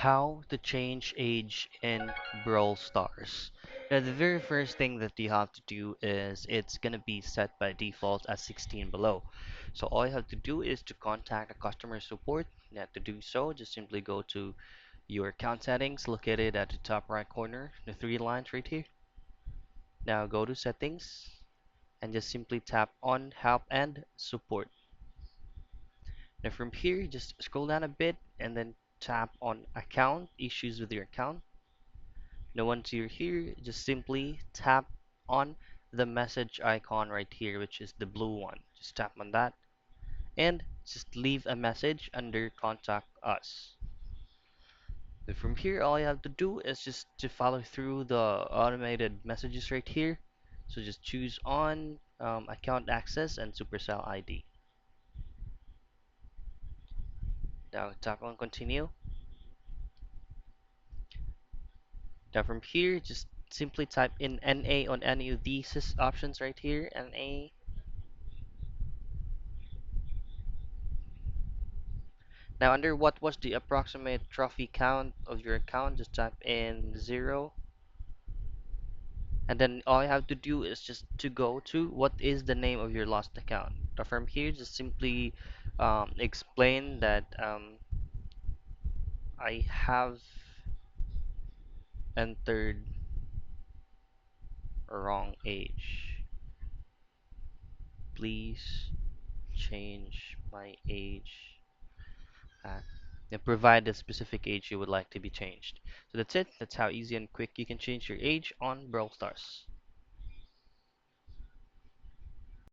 How to change age in Brawl Stars. Now, the very first thing that you have to do is it's gonna be set by default as 16 below. So all you have to do is to contact a customer support. Now, to do so, just simply go to your account settings located at the top right corner, the three lines right here. Now go to settings and just simply tap on help and support. Now from here, just scroll down a bit and then tap on account issues with your account. Now once you're here, just simply tap on the message icon right here, which is the blue one. Just tap on that and just leave a message under contact us. Then from here, all you have to do is just to follow through the automated messages right here. So just choose on account access and Supercell ID. Now tap on continue. Now from here, just simply type in NA on any of these options right here. NA. Now under what was the approximate trophy count of your account, just type in 0. And then all you have to do is just to go to what is the name of your lost account. Now from here, just simply explain that I have entered a wrong age. Please change my age at and provide the specific age you would like to be changed. So that's it. That's how easy and quick you can change your age on Brawl Stars.